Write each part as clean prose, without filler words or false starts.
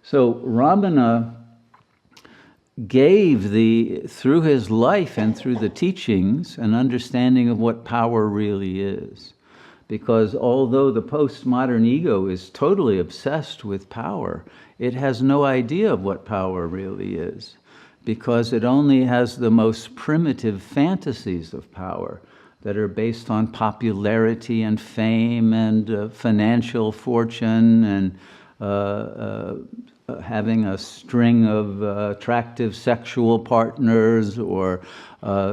So Ramana gave through his life and through the teachings, an understanding of what power really is. Because although the postmodern ego is totally obsessed with power, it has no idea of what power really is, because it only has the most primitive fantasies of power that are based on popularity and fame and financial fortune and having a string of attractive sexual partners, or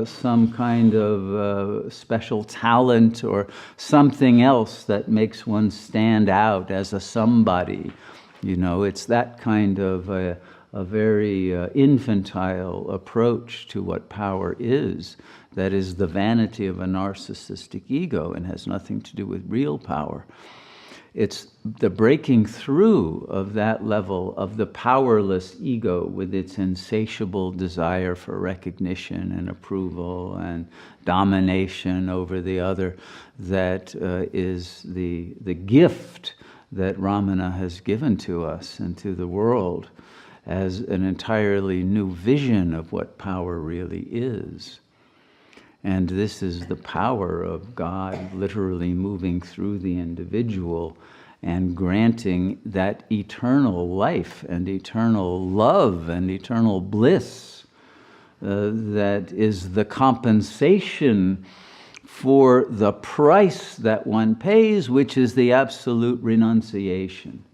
some kind of special talent, or something else that makes one stand out as a somebody. You know, it's that kind of a very infantile approach to what power is, that is the vanity of a narcissistic ego and has nothing to do with real power. It's the breaking through of that level of the powerless ego with its insatiable desire for recognition and approval and domination over the other that is the gift that Ramana has given to us and to the world as an entirely new vision of what power really is. And this is the power of God literally moving through the individual and granting that eternal life and eternal love and eternal bliss that is the compensation for the price that one pays, which is the absolute renunciation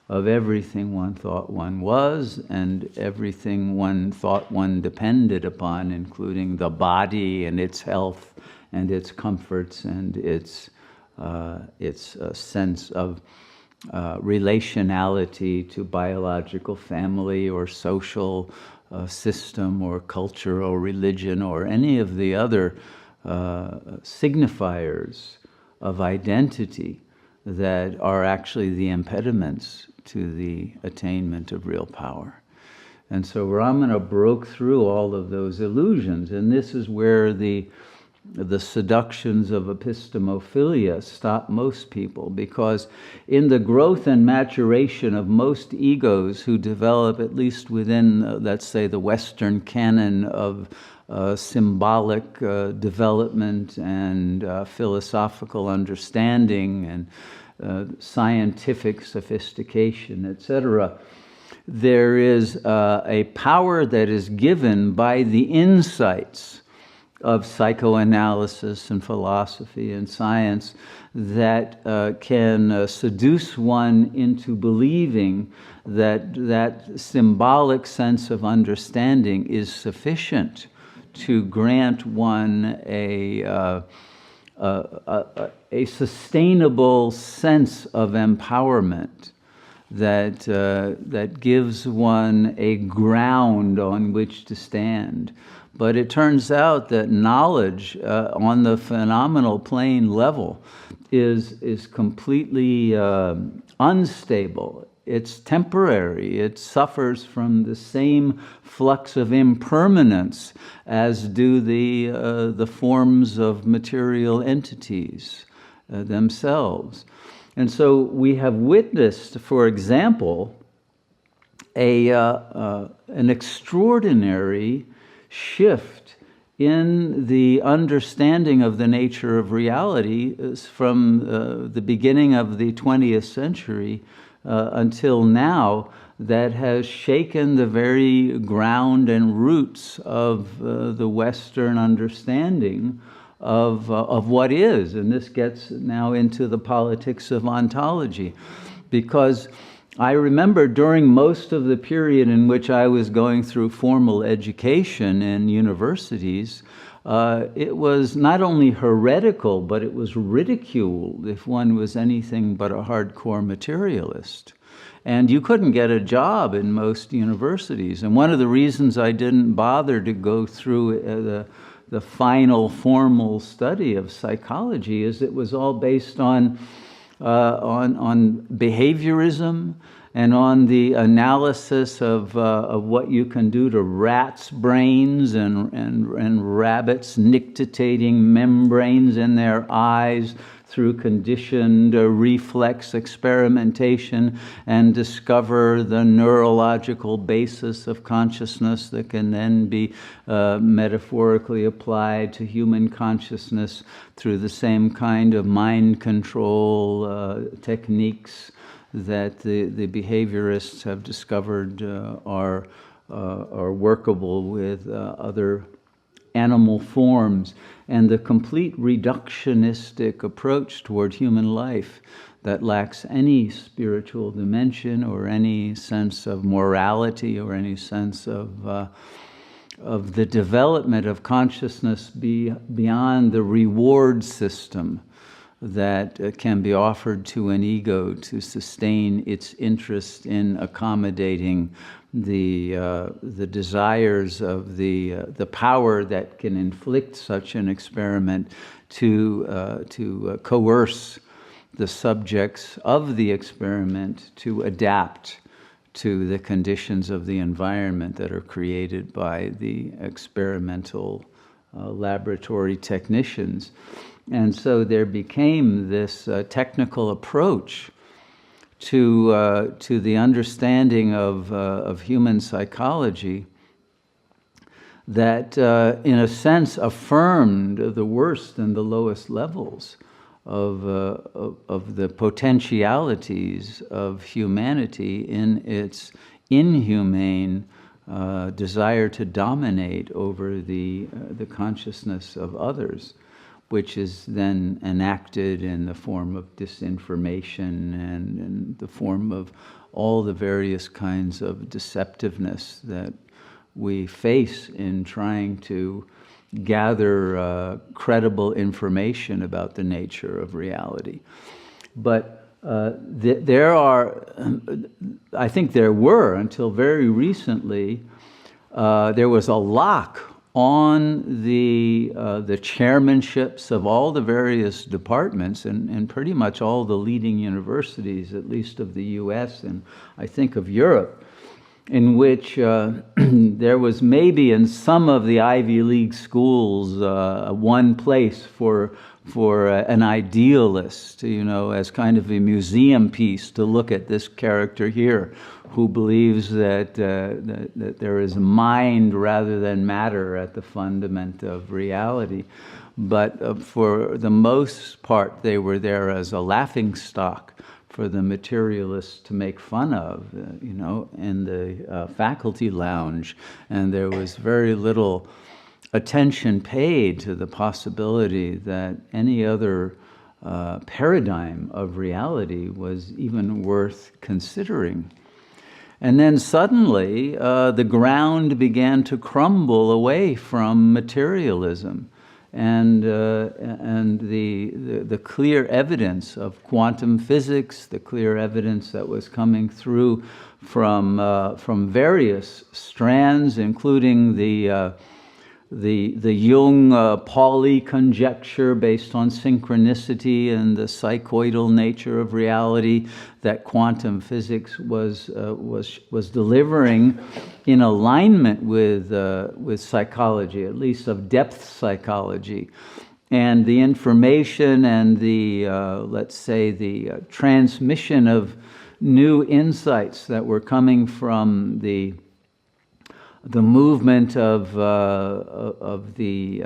of everything one thought one was and everything one thought one depended upon, including the body and its health and its comforts and its sense of relationality to biological family or social system or culture or religion or any of the other signifiers of identity that are actually the impediments to the attainment of real power. And so Ramana broke through all of those illusions, and this is where the seductions of epistemophilia stop most people, because in the growth and maturation of most egos who develop, at least within, let's say, the Western canon of symbolic development and philosophical understanding and scientific sophistication, etc., there is a power that is given by the insights of psychoanalysis and philosophy and science that can seduce one into believing that that symbolic sense of understanding is sufficient to grant one a sustainable sense of empowerment that gives one a ground on which to stand. But it turns out that knowledge on the phenomenal plane level is completely unstable. It's temporary. It suffers from the same flux of impermanence as do the forms of material entities themselves. And so we have witnessed, for example, an extraordinary shift in the understanding of the nature of reality from the beginning of the 20th century until now, that has shaken the very ground and roots of the Western understanding of what is. And this gets now into the politics of ontology, because I remember during most of the period in which I was going through formal education in universities, it was not only heretical, but it was ridiculed if one was anything but a hardcore materialist. And you couldn't get a job in most universities. And one of the reasons I didn't bother to go through the final formal study of psychology is it was all based on behaviorism and on the analysis of what you can do to rats' brains and rabbits' nictitating membranes in their eyes through conditioned reflex experimentation, and discover the neurological basis of consciousness that can then be metaphorically applied to human consciousness through the same kind of mind control techniques that the behaviorists have discovered are workable with other animal forms, and the complete reductionistic approach toward human life that lacks any spiritual dimension or any sense of morality or any sense of the development of consciousness beyond the reward system that can be offered to an ego to sustain its interest in accommodating the desires of the power that can inflict such an experiment to coerce the subjects of the experiment to adapt to the conditions of the environment that are created by the experimental laboratory technicians. And so there became this technical approach to the understanding of human psychology that, in a sense, affirmed the worst and the lowest levels of the potentialities of humanity in its inhumane desire to dominate over the consciousness of others, which is then enacted in the form of disinformation and in the form of all the various kinds of deceptiveness that we face in trying to gather credible information about the nature of reality. But there are, I think there were, until very recently, there was a lock on the chairmanships of all the various departments and pretty much all the leading universities, at least of the US and I think of Europe, in which there was maybe in some of the Ivy League schools one place for an idealist, as kind of a museum piece to look at this character here, who believes that there is mind rather than matter at the fundament of reality. But for the most part, they were there as a laughingstock for the materialists to make fun of, in the faculty lounge. And there was very little attention paid to the possibility that any other paradigm of reality was even worth considering. And then suddenly, the ground began to crumble away from materialism, and the clear evidence of quantum physics, the clear evidence that was coming through from various strands, including the Jung-Pauli conjecture based on synchronicity and the psychoidal nature of reality that quantum physics was delivering in alignment with psychology, at least of depth psychology, and the information and the let's say the transmission of new insights that were coming from the movement of the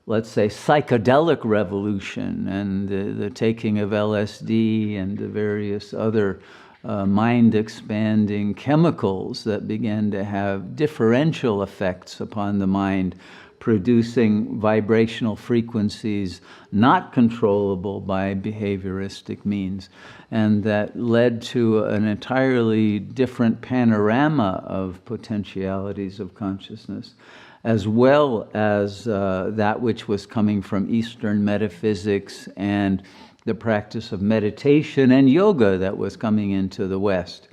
let's say psychedelic revolution and the taking of LSD and the various other mind-expanding chemicals that began to have differential effects upon the mind, producing vibrational frequencies not controllable by behavioristic means, and that led to an entirely different panorama of potentialities of consciousness, as well as that which was coming from Eastern metaphysics and the practice of meditation and yoga that was coming into the West.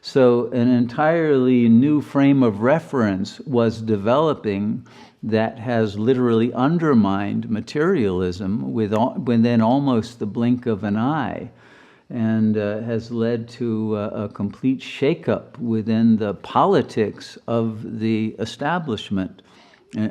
So an entirely new frame of reference was developing that has literally undermined materialism within almost the blink of an eye. and has led to a complete shakeup within the politics of the establishment,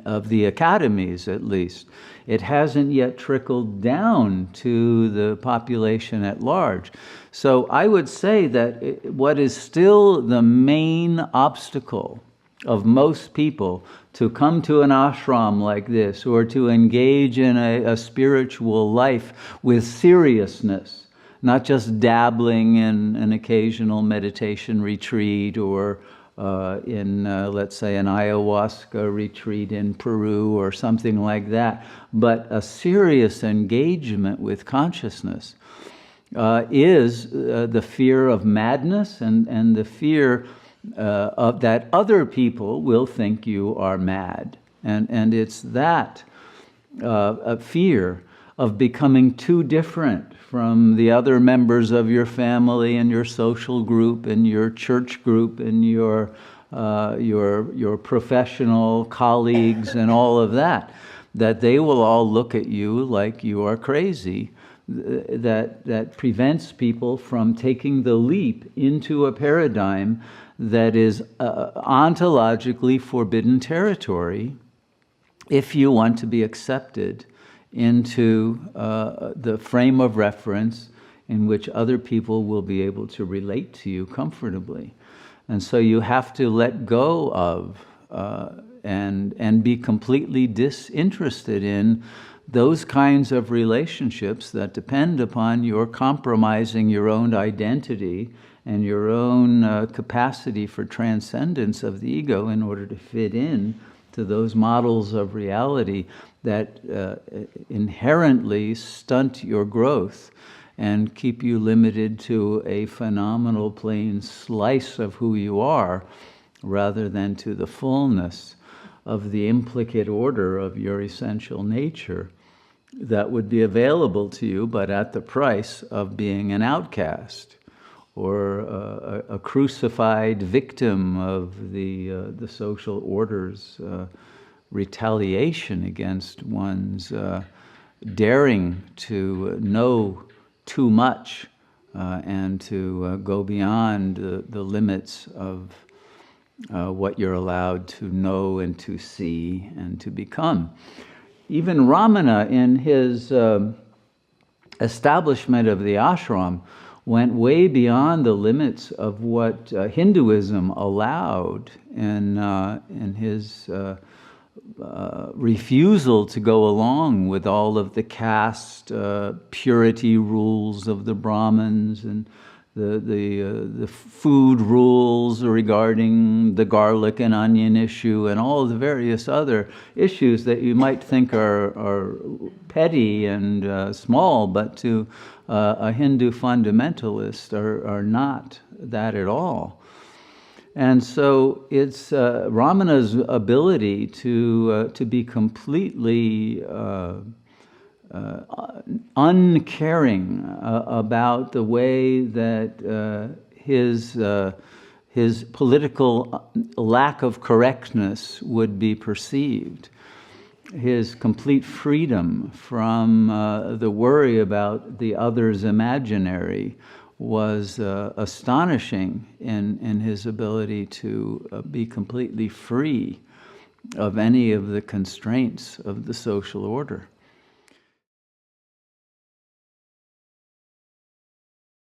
of the academies at least. It hasn't yet trickled down to the population at large. So I would say that what is still the main obstacle of most people to come to an ashram like this, or to engage in a spiritual life with seriousness, not just dabbling in an occasional meditation retreat, or let's say, an ayahuasca retreat in Peru or something like that, but a serious engagement with consciousness, is the fear of madness, and the fear of that other people will think you are mad. And it's that fear of becoming too different from the other members of your family and your social group and your church group and your professional colleagues and all of that, that they will all look at you like you are crazy. That prevents people from taking the leap into a paradigm that is ontologically forbidden territory if you want to be accepted into the frame of reference in which other people will be able to relate to you comfortably. And so you have to let go of and be completely disinterested in those kinds of relationships that depend upon your compromising your own identity and your own capacity for transcendence of the ego in order to fit in to those models of reality that inherently stunt your growth and keep you limited to a phenomenal plain slice of who you are, rather than to the fullness of the implicate order of your essential nature that would be available to you, but at the price of being an outcast or a crucified victim of the social order's retaliation against one's daring to know too much and to go beyond the limits of what you're allowed to know and to see and to become. Even Ramana, in his establishment of the ashram, went way beyond the limits of what Hinduism allowed in his refusal to go along with all of the caste purity rules of the Brahmins and the food rules regarding the garlic and onion issue and all the various other issues that you might think are petty and small, but to a Hindu fundamentalist are not that at all. And so it's Ramana's ability to be completely uncaring about the way that his political lack of correctness would be perceived, his complete freedom from the worry about the other's imaginary, was astonishing in his ability to be completely free of any of the constraints of the social order.